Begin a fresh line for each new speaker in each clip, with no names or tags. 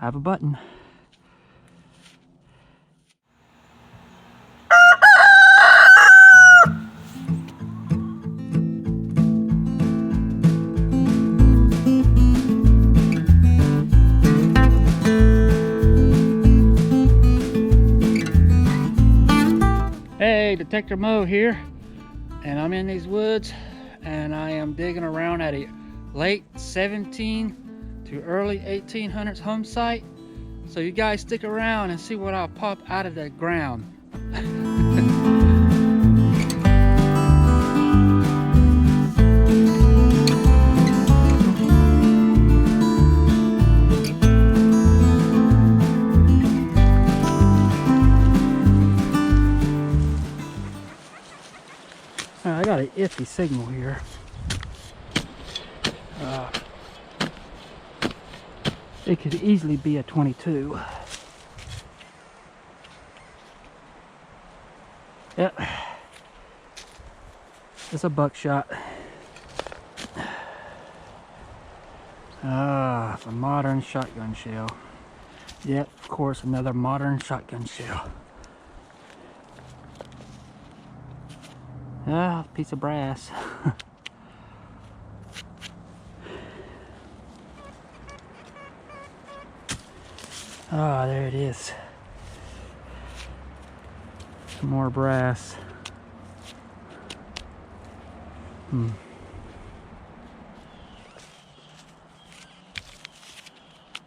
have a button. Hey, Detector Mo here, and I'm in these woods and I am digging around at a late 17 to early 1800s home site. So you guys stick around and see what I'll pop out of the ground. I got an iffy signal here. It could easily be a 22. Yep, it's a buckshot. It's a modern shotgun shell. Yep, of course, another modern shotgun shell. Piece of brass. There it is. Some more brass.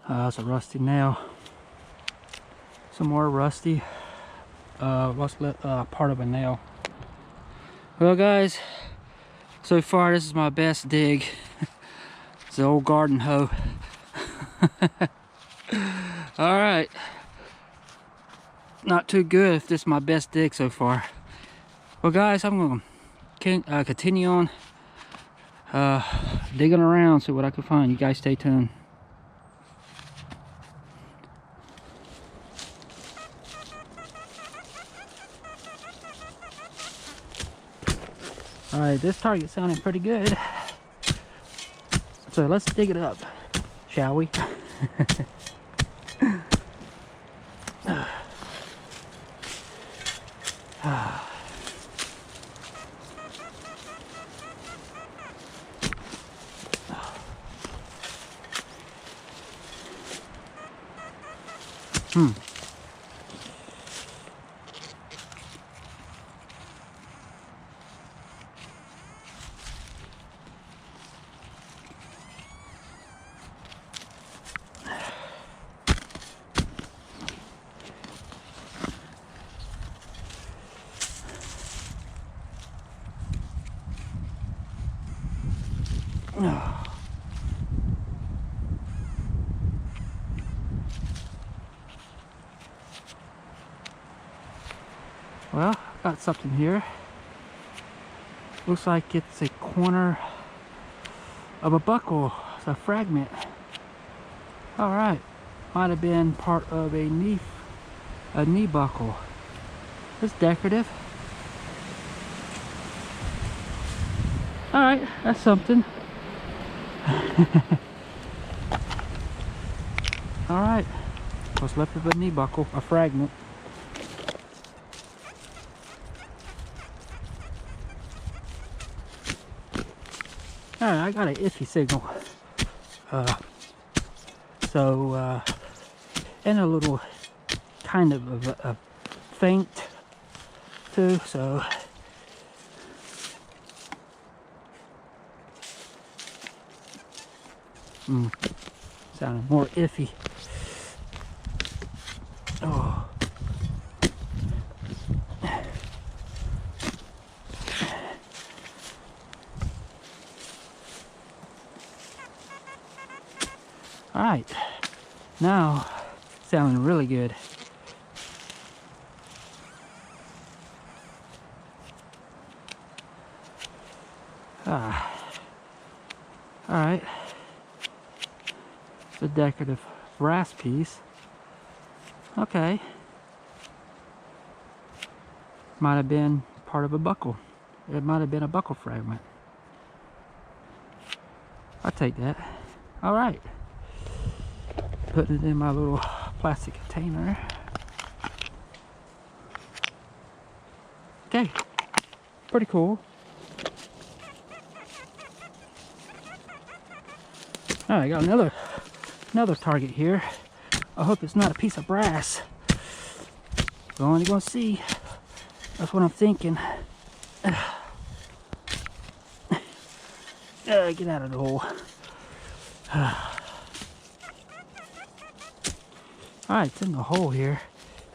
That's a rusty nail. Some more rusty. Part of a nail. Well, guys, so far this is my best dig. It's the old garden hoe. All right. Not too good if this is my best dig so far. Well, guys, I'm going to continue on digging around, see what I can find. You guys stay tuned. All right, this target's sounding pretty good. So let's dig it up, shall we? Well, got something here. Looks like it's a corner of a buckle. It's a fragment. All right, might have been part of a knee buckle. It's decorative. All right, that's something. All right, what's left of a knee buckle, a fragment. All right, I got an iffy signal. And a little kind of a faint too, so. Sounding more iffy. Oh. All right, now sounding really good. All right, it's a decorative brass piece. Okay, might have been part of a buckle. It might have been a buckle fragment. I'll take that. All right. Put putting it in my little plastic container. Okay, pretty cool. Alright, I got another target here. I hope it's not a piece of brass. We're only gonna see. That's what I'm thinking. Get out of the hole. Alright, it's in the hole here,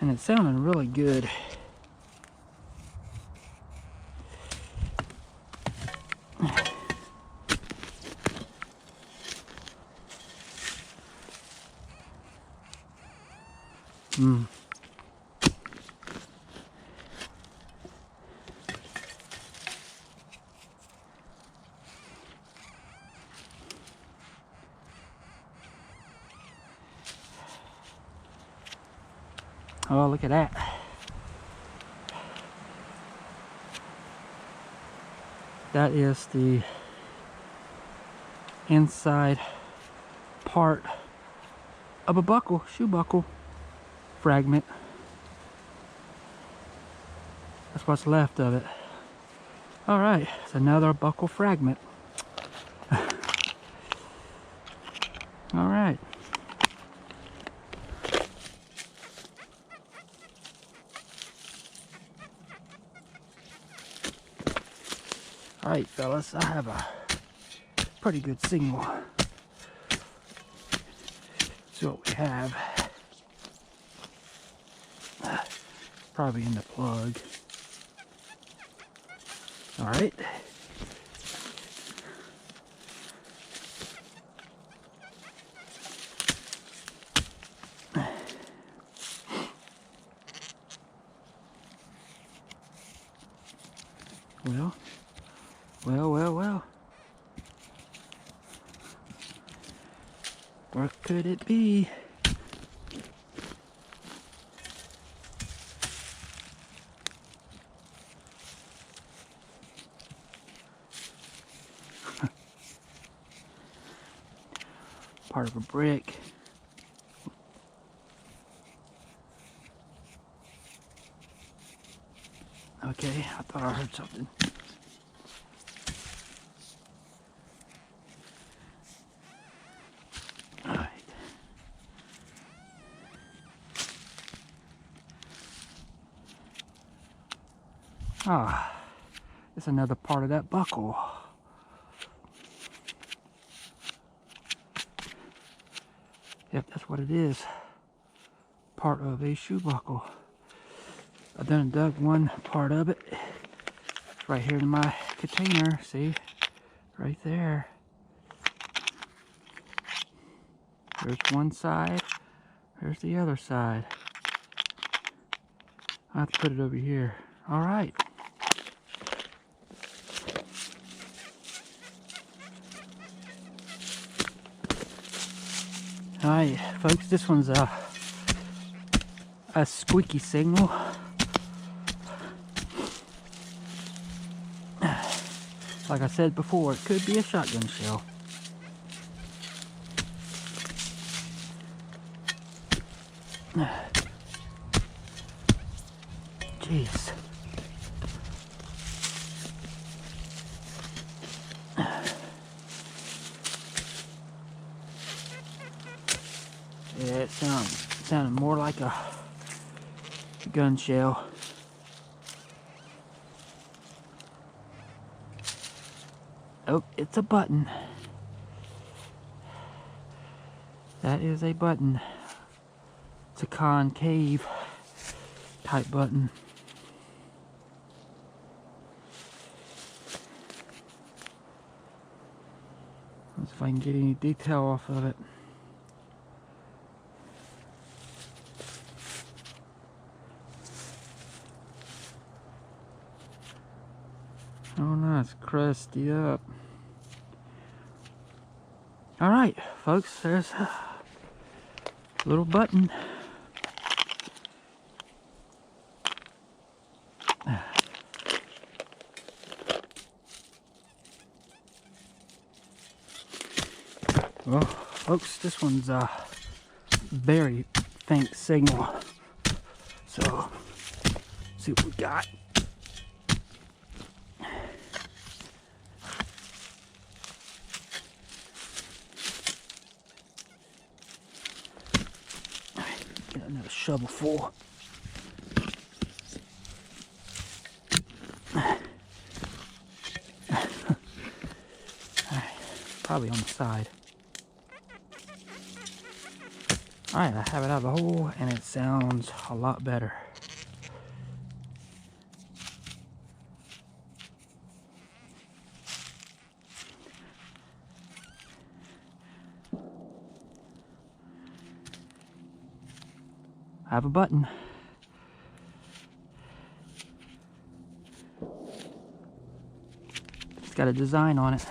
and it's sounding really good. Oh, look at that. That is the inside part of a buckle, shoe buckle fragment. That's what's left of it. All right, it's another buckle fragment. All right. All right, fellas, I have a pretty good signal. See what we have. Probably in the plug. All right. Well. What could it be? Part of a brick. Okay, I thought I heard something. Alright. Ah, it's another part of that buckle. Yep, that's what it is. Part of a shoe buckle. I done dug one part of it. It's right here in my container. See? Right there. There's one side. There's the other side. I have to put it over here. Alright. Alright, folks, this one's a squeaky signal. Like I said before, it could be a shotgun shell. Jeez. Yeah, it sounded more like a gun shell. Oh, it's a button. That is a button. It's a concave type button. Let's see if I can get any detail off of it. Oh no, it's crusty up. Alright, folks, there's a little button. Well, folks, this one's very faint signal. So, see what we got. Get another shovel full. Probably on the side. Alright, I have it out of the hole and it sounds a lot better. I have a button. It's got a design on it.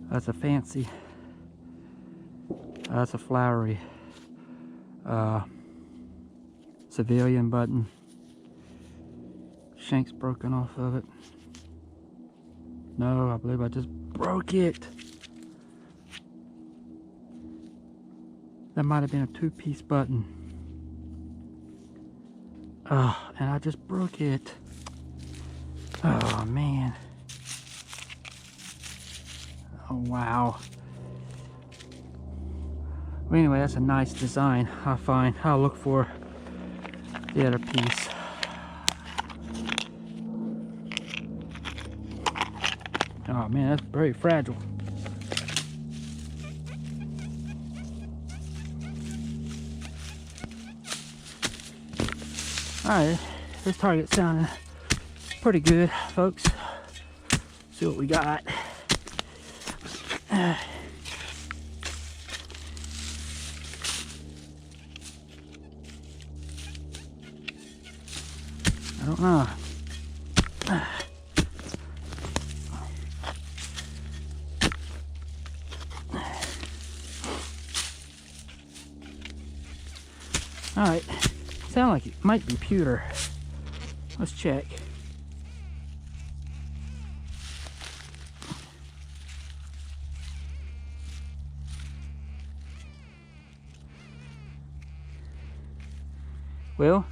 That's a fancy, that's a flowery civilian button. Shank's broken off of it. No, I believe I just broke it. That might have been a two-piece button. Oh, and I just broke it. Oh man. Oh wow. Well, anyway, that's a nice design. I'll look for the other piece. Oh man, that's very fragile. Alright, this target's sounding pretty good, folks. See what we got. I don't know. Alright, sound like it might be pewter. Let's check. Well,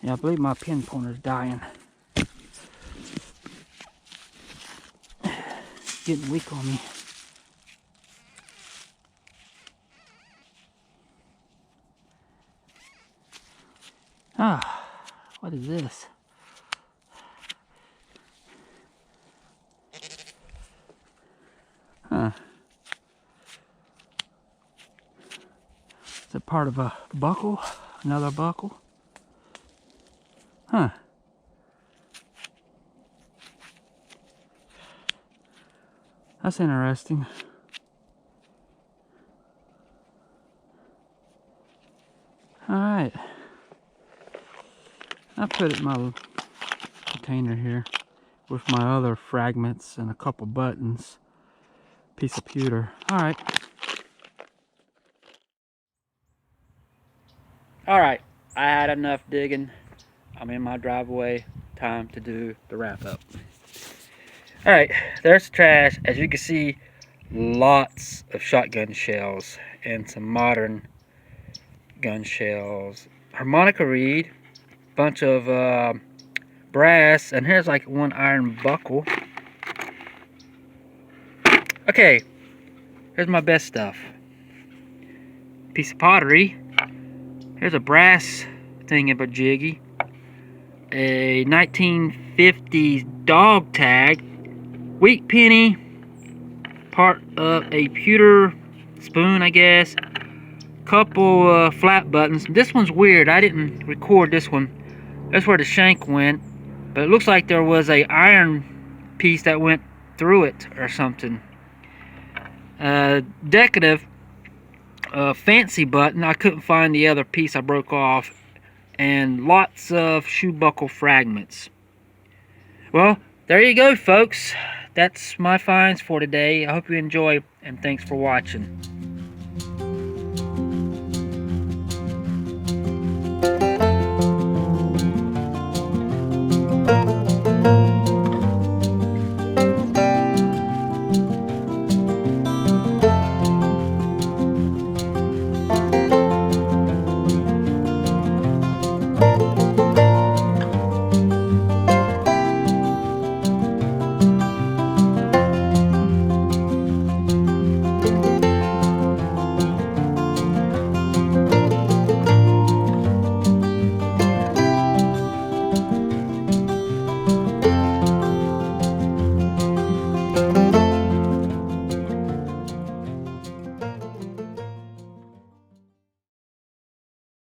yeah, I believe my pin pointer's dying. Getting weak on me. Ah, what is this? Huh. Is it part of a buckle? Another buckle? Huh. That's interesting. Alright. I put it in my container here with my other fragments and a couple buttons. Piece of pewter. Alright. Alright. I had enough digging. I'm in my driveway. Time to do the wrap up. Alright, there's the trash. As you can see, lots of shotgun shells and some modern gun shells. Harmonica reed, bunch of brass, and here's like one iron buckle. Okay, here's my best stuff. Piece of pottery. Here's a brass thingamajiggy. A 1950s dog tag. Wheat penny. Part of a pewter spoon, I guess. Couple flat buttons. This one's weird. I didn't record this one. That's where the shank went. But it looks like there was a iron piece that went through it or something. decorative fancy button. I couldn't find the other piece I broke off, and lots of shoe buckle fragments. Well, there you go, folks. That's my finds for today. I hope you enjoy, and thanks for watching.